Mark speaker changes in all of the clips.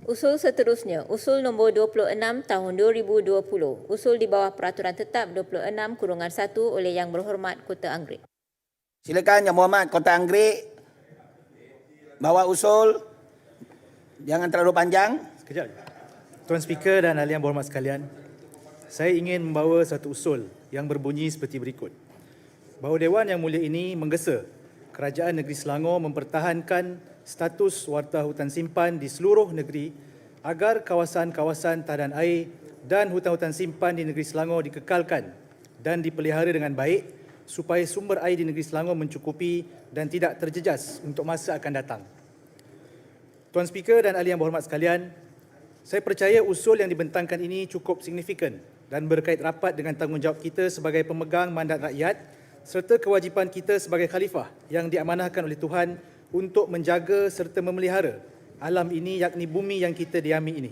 Speaker 1: Usul seterusnya, usul nombor 26 tahun 2020, usul di bawah Peraturan Tetap 26/1 oleh Yang Berhormat Kota Anggerik.
Speaker 2: Silakan Yang Berhormat Kota Anggerik bawa usul. Jangan terlalu panjang.
Speaker 3: Sekejap. Tuan Speaker dan ahli yang berhormat sekalian, saya ingin membawa satu usul yang berbunyi seperti berikut. Bahawa Dewan Yang Mulia ini menggesa Kerajaan Negeri Selangor mempertahankan status warta hutan simpan di seluruh negeri agar kawasan-kawasan tadan air dan hutan-hutan simpan di negeri Selangor dikekalkan dan dipelihara dengan baik supaya sumber air di negeri Selangor mencukupi dan tidak terjejas untuk masa akan datang. Tuan Speaker dan ahli yang berhormat sekalian, saya percaya usul yang dibentangkan ini cukup signifikan dan berkait rapat dengan tanggungjawab kita sebagai pemegang mandat rakyat serta kewajipan kita sebagai khalifah yang diamanahkan oleh Tuhan untuk menjaga serta memelihara alam ini, yakni bumi yang kita diami ini.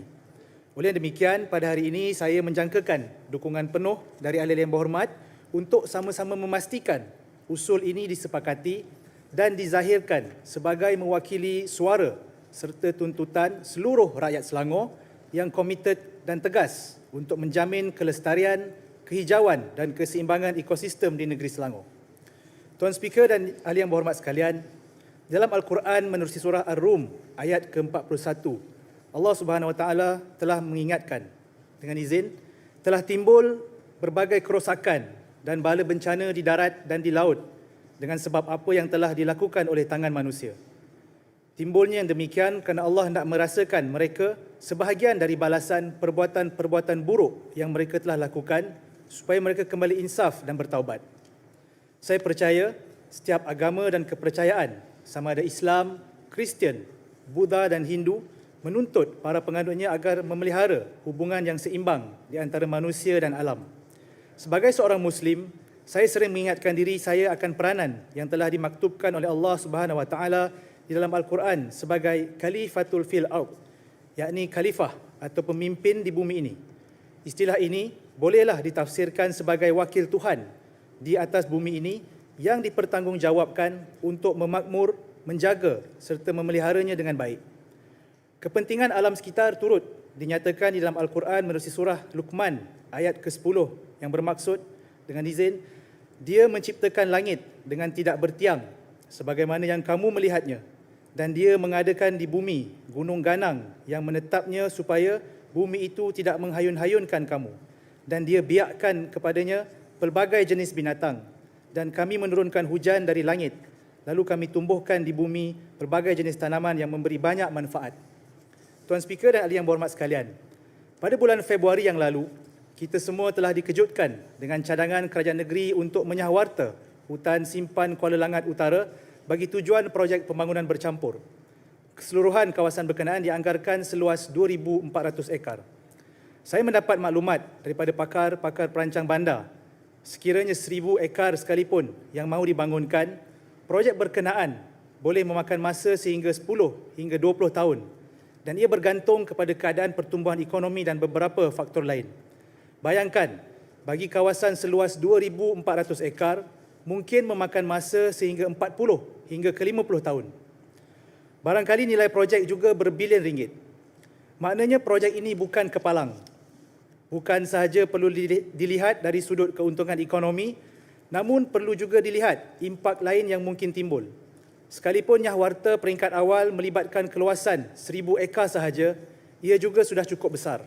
Speaker 3: Oleh demikian, pada hari ini saya menjangkakan dukungan penuh dari ahli yang berhormat untuk sama-sama memastikan usul ini disepakati dan dizahirkan sebagai mewakili suara serta tuntutan seluruh rakyat Selangor yang komited dan tegas untuk menjamin kelestarian, kehijauan dan keseimbangan ekosistem di negeri Selangor. Tuan Speaker dan ahli yang berhormat sekalian, dalam Al-Quran menerusi surah Ar-Rum ayat ke-41, Allah Subhanahu Wa Taala telah mengingatkan, dengan izin, telah timbul berbagai kerosakan dan bala bencana di darat dan di laut dengan sebab apa yang telah dilakukan oleh tangan manusia. Timbulnya yang demikian kerana Allah hendak merasakan mereka sebahagian dari balasan perbuatan-perbuatan buruk yang mereka telah lakukan supaya mereka kembali insaf dan bertaubat. Saya percaya setiap agama dan kepercayaan, sama ada Islam, Kristian, Buddha dan Hindu, menuntut para penganutnya agar memelihara hubungan yang seimbang di antara manusia dan alam. Sebagai seorang Muslim, saya sering mengingatkan diri saya akan peranan yang telah dimaktubkan oleh Allah Subhanahu Wa Taala di dalam Al-Quran sebagai Khalifatul fil ard, yakni khalifah atau pemimpin di bumi ini. Istilah ini bolehlah ditafsirkan sebagai wakil Tuhan di atas bumi ini yang dipertanggungjawabkan untuk memakmur, menjaga serta memeliharanya dengan baik. Kepentingan alam sekitar turut dinyatakan di dalam Al-Quran menerusi surah Luqman ayat ke-10 yang bermaksud, dengan izin, Dia menciptakan langit dengan tidak bertiang sebagaimana yang kamu melihatnya, dan Dia mengadakan di bumi gunung ganang yang menetapnya supaya bumi itu tidak menghayun-hayunkan kamu, dan Dia biakkan kepadanya pelbagai jenis binatang, dan kami menurunkan hujan dari langit, lalu kami tumbuhkan di bumi pelbagai jenis tanaman yang memberi banyak manfaat. Tuan Speaker dan ahli yang berhormat sekalian, pada bulan Februari yang lalu, kita semua telah dikejutkan dengan cadangan kerajaan negeri untuk menyahwarta hutan simpan Kuala Langat Utara bagi tujuan projek pembangunan bercampur. Keseluruhan kawasan berkenaan dianggarkan seluas 2,400 ekar. Saya mendapat maklumat daripada pakar-pakar perancang bandar, sekiranya 1,000 ekar sekalipun yang mahu dibangunkan, projek berkenaan boleh memakan masa sehingga 10 hingga 20 tahun dan ia bergantung kepada keadaan pertumbuhan ekonomi dan beberapa faktor lain. Bayangkan, bagi kawasan seluas 2,400 ekar, mungkin memakan masa sehingga 40 hingga ke 50 tahun. Barangkali nilai projek juga berbilion ringgit. Maknanya projek ini bukan kepalang. Bukan sahaja perlu dilihat dari sudut keuntungan ekonomi, namun perlu juga dilihat impak lain yang mungkin timbul. Sekalipun nyahwarta peringkat awal melibatkan keluasan 1,000 ekar sahaja, ia juga sudah cukup besar.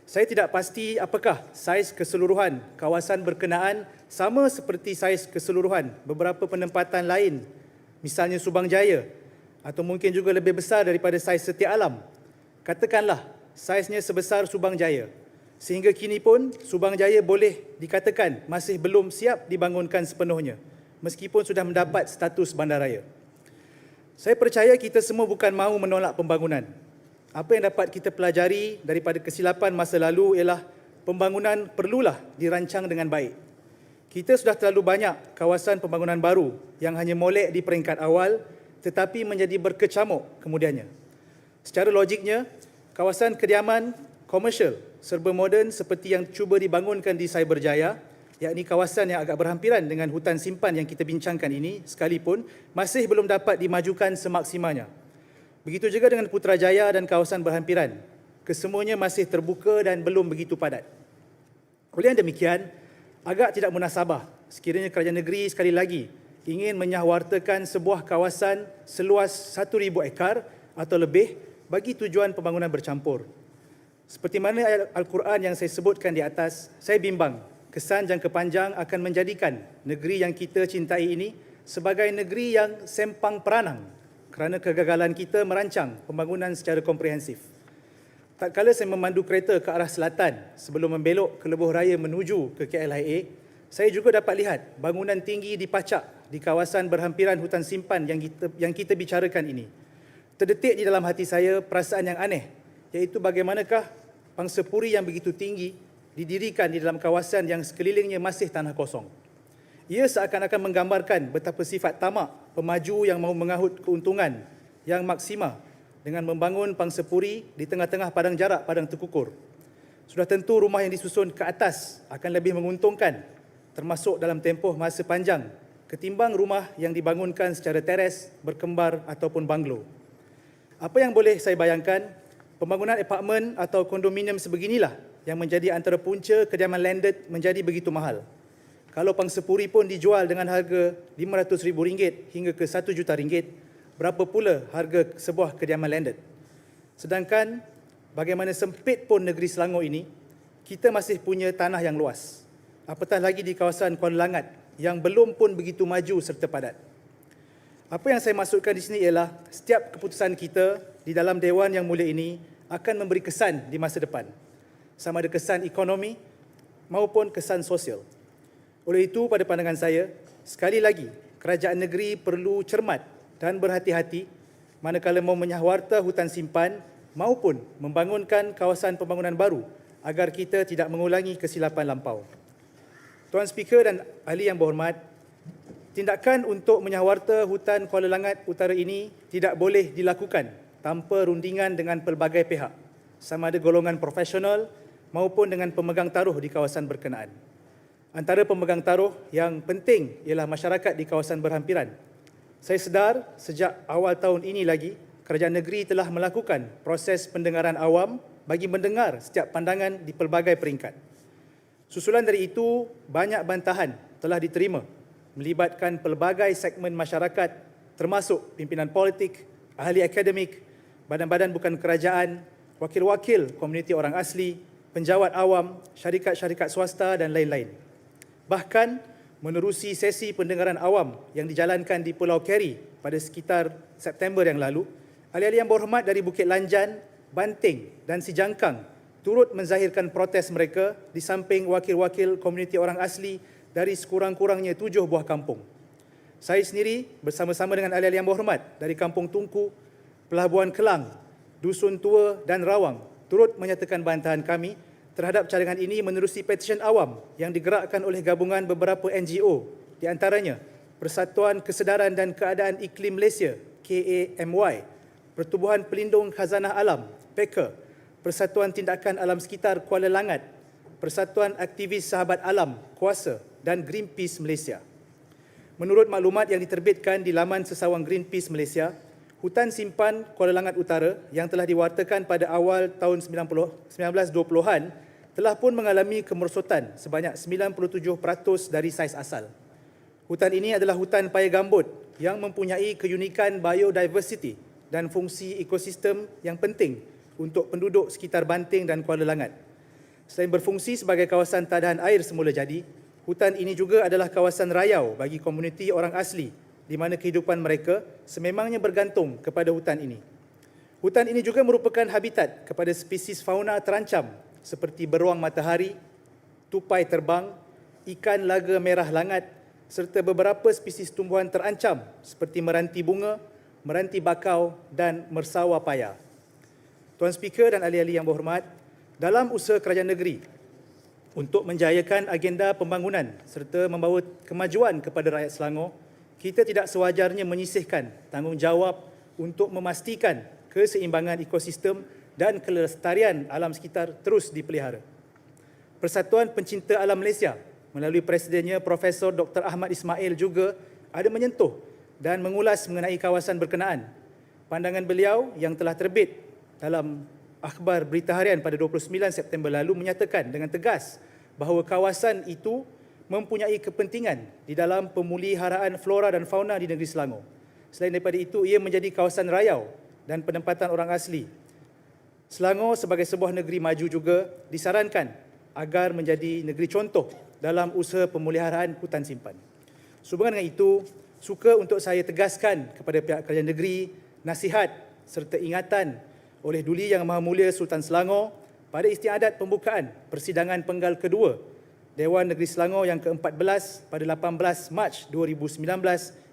Speaker 3: Saya tidak pasti apakah saiz keseluruhan kawasan berkenaan sama seperti saiz keseluruhan beberapa penempatan lain, misalnya Subang Jaya, atau mungkin juga lebih besar daripada saiz Setia Alam. Katakanlah saiznya sebesar Subang Jaya. Sehingga kini pun Subang Jaya boleh dikatakan masih belum siap dibangunkan sepenuhnya, meskipun sudah mendapat status bandaraya. Saya percaya kita semua bukan mahu menolak pembangunan. Apa yang dapat kita pelajari daripada kesilapan masa lalu ialah pembangunan perlulah dirancang dengan baik. Kita sudah terlalu banyak kawasan pembangunan baru yang hanya molek di peringkat awal tetapi menjadi berkecamuk kemudiannya. Secara logiknya, kawasan kediaman komersial serba moden seperti yang cuba dibangunkan di Cyberjaya, yakni kawasan yang agak berhampiran dengan hutan simpan yang kita bincangkan ini sekalipun, masih belum dapat dimajukan semaksimalnya. Begitu juga dengan Putrajaya dan kawasan berhampiran. Kesemuanya masih terbuka dan belum begitu padat. Oleh yang demikian, agak tidak munasabah sekiranya kerajaan negeri sekali lagi ingin menyahwartakan sebuah kawasan seluas 1,000 ekar atau lebih bagi tujuan pembangunan bercampur. Seperti mana ayat Al-Quran yang saya sebutkan di atas, saya bimbang kesan jangka panjang akan menjadikan negeri yang kita cintai ini sebagai negeri yang sempang peranang kerana kegagalan kita merancang pembangunan secara komprehensif. Tak kala saya memandu kereta ke arah selatan sebelum membelok ke lebuh raya menuju ke KLIA, saya juga dapat lihat bangunan tinggi dipacak di kawasan berhampiran hutan simpan yang kita bicarakan ini. Terdetik di dalam hati saya perasaan yang aneh, iaitu bagaimanakah pangsa puri yang begitu tinggi didirikan di dalam kawasan yang sekelilingnya masih tanah kosong. Ia seakan-akan menggambarkan betapa sifat tamak pemaju yang mahu mengahut keuntungan yang maksima dengan membangun pangsa puri di tengah-tengah padang jarak padang terkukur. Sudah tentu rumah yang disusun ke atas akan lebih menguntungkan termasuk dalam tempoh masa panjang ketimbang rumah yang dibangunkan secara teres, berkembar ataupun banglo. Apa yang boleh saya bayangkan, pembangunan apartmen atau kondominium sebeginilah yang menjadi antara punca kediaman landed menjadi begitu mahal. Kalau pangsa puri pun dijual dengan harga RM500,000 hingga ke RM1 juta, berapa pula harga sebuah kediaman landed? Sedangkan bagaimana sempit pun negeri Selangor ini, kita masih punya tanah yang luas. Apatah lagi di kawasan Kuala Langat yang belum pun begitu maju serta padat. Apa yang saya maksudkan di sini ialah setiap keputusan kita di dalam Dewan Yang Mulia ini akan memberi kesan di masa depan, sama ada kesan ekonomi maupun kesan sosial. Oleh itu, pada pandangan saya, sekali lagi, kerajaan negeri perlu cermat dan berhati-hati manakala mahu menyahwarta hutan simpan maupun membangunkan kawasan pembangunan baru agar kita tidak mengulangi kesilapan lampau. Tuan Speaker dan ahli yang berhormat, tindakan untuk menyahwarta hutan Kuala Langat Utara ini tidak boleh dilakukan tanpa rundingan dengan pelbagai pihak, sama ada golongan profesional maupun dengan pemegang taruh di kawasan berkenaan. Antara pemegang taruh yang penting ialah masyarakat di kawasan berhampiran. Saya sedar sejak awal tahun ini lagi, kerajaan negeri telah melakukan proses pendengaran awam bagi mendengar setiap pandangan di pelbagai peringkat. Susulan dari itu, banyak bantahan telah diterima melibatkan pelbagai segmen masyarakat termasuk pimpinan politik, ahli akademik, badan-badan bukan kerajaan, wakil-wakil komuniti orang asli, penjawat awam, syarikat-syarikat swasta dan lain-lain. Bahkan menerusi sesi pendengaran awam yang dijalankan di Pulau Keri pada sekitar September yang lalu, ahli-ahli yang berhormat dari Bukit Lanjan, Banting dan Sijangkang turut menzahirkan protes mereka di samping wakil-wakil komuniti orang asli dari sekurang-kurangnya 7 buah kampung. Saya sendiri bersama-sama dengan ahli-ahli yang berhormat dari Kampung Tungku, Pelabuhan Kelang, Dusun Tua dan Rawang turut menyatakan bantahan kami terhadap cadangan ini menerusi petisyen awam yang digerakkan oleh gabungan beberapa NGO, di antaranya Persatuan Kesedaran dan Keadaan Iklim Malaysia, KAMY, Pertubuhan Pelindung Khazanah Alam, PEKA, Persatuan Tindakan Alam Sekitar Kuala Langat, Persatuan Aktivis Sahabat Alam, Kuasa dan Greenpeace Malaysia. Menurut maklumat yang diterbitkan di laman sesawang Greenpeace Malaysia, hutan simpan Kuala Langat Utara yang telah diwartakan pada awal tahun 1920-an telah pun mengalami kemerosotan sebanyak 97% dari saiz asal. Hutan ini adalah hutan paya gambut yang mempunyai keunikan biodiversity dan fungsi ekosistem yang penting untuk penduduk sekitar Banting dan Kuala Langat. Selain berfungsi sebagai kawasan tadahan air semula jadi, hutan ini juga adalah kawasan rayau bagi komuniti orang asli di mana kehidupan mereka sememangnya bergantung kepada hutan ini. Hutan ini juga merupakan habitat kepada spesies fauna terancam seperti beruang matahari, tupai terbang, ikan laga merah langat serta beberapa spesies tumbuhan terancam seperti meranti bunga, meranti bakau dan mersawa paya. Tuan Speaker dan ahli-ahli yang berhormat, dalam usaha kerajaan negeri untuk menjayakan agenda pembangunan serta membawa kemajuan kepada rakyat Selangor, kita tidak sewajarnya menyisihkan tanggungjawab untuk memastikan keseimbangan ekosistem dan kelestarian alam sekitar terus dipelihara. Persatuan Pencinta Alam Malaysia melalui Presidennya Profesor Dr. Ahmad Ismail juga ada menyentuh dan mengulas mengenai kawasan berkenaan. pandangan beliau yang telah terbit dalam akhbar Berita Harian pada 29 September lalu menyatakan dengan tegas bahawa kawasan itu mempunyai kepentingan di dalam pemeliharaan flora dan fauna di negeri Selangor. Selain daripada itu, ia menjadi kawasan rayau dan penempatan orang asli. Selangor sebagai sebuah negeri maju juga disarankan agar menjadi negeri contoh dalam usaha pemeliharaan hutan simpan. Sehubungan dengan itu, suka untuk saya tegaskan kepada pihak kerajaan negeri nasihat serta ingatan oleh Duli Yang Maha Mulia Sultan Selangor pada istiadat pembukaan persidangan penggal kedua Dewan Negeri Selangor yang ke-14 pada 18 Mac 2019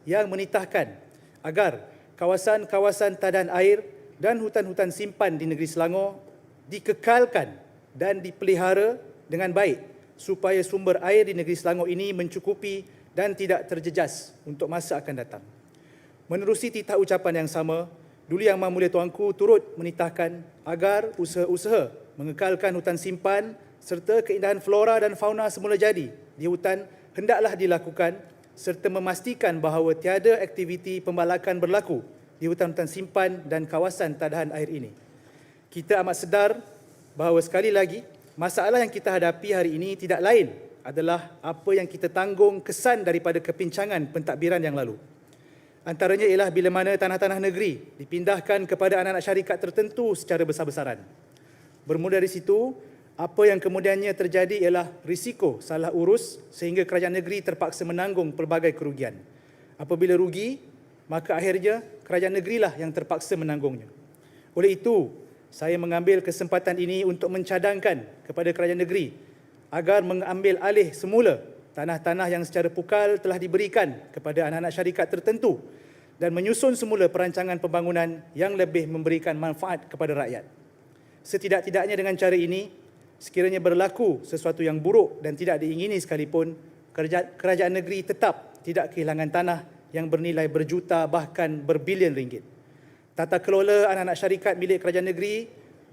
Speaker 3: yang menitahkan agar kawasan-kawasan tadan air dan hutan-hutan simpan di negeri Selangor dikekalkan dan dipelihara dengan baik supaya sumber air di negeri Selangor ini mencukupi dan tidak terjejas untuk masa akan datang. Menerusi titah ucapan yang sama, Duli Yang Maha Mulia Tuanku turut menitahkan agar usaha-usaha mengekalkan hutan simpan serta keindahan flora dan fauna semula jadi di hutan hendaklah dilakukan serta memastikan bahawa tiada aktiviti pembalakan berlaku di hutan-hutan simpan dan kawasan tadahan air ini. Kita amat sedar bahawa sekali lagi masalah yang kita hadapi hari ini tidak lain adalah apa yang kita tanggung kesan daripada kepincangan pentadbiran yang lalu. Antaranya ialah bila mana tanah-tanah negeri dipindahkan kepada anak-anak syarikat tertentu secara besar-besaran. Bermula dari situ, apa yang kemudiannya terjadi ialah risiko salah urus sehingga kerajaan negeri terpaksa menanggung pelbagai kerugian. Apabila rugi, maka akhirnya kerajaan negerilah yang terpaksa menanggungnya. Oleh itu, saya mengambil kesempatan ini untuk mencadangkan kepada kerajaan negeri agar mengambil alih semula tanah-tanah yang secara pukal telah diberikan kepada anak-anak syarikat tertentu dan menyusun semula perancangan pembangunan yang lebih memberikan manfaat kepada rakyat. Setidak-tidaknya dengan cara ini, sekiranya berlaku sesuatu yang buruk dan tidak diingini sekalipun, kerajaan negeri tetap tidak kehilangan tanah yang bernilai berjuta bahkan berbilion ringgit. Tata kelola anak-anak syarikat milik kerajaan negeri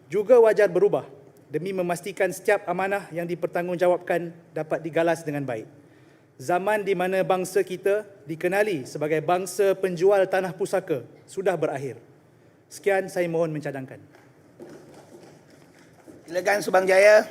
Speaker 3: juga wajar berubah demi memastikan setiap amanah yang dipertanggungjawabkan dapat digalas dengan baik. Zaman di mana bangsa kita dikenali sebagai bangsa penjual tanah pusaka sudah berakhir. Sekian, saya mohon mencadangkan.
Speaker 2: Silakan Subang Jaya.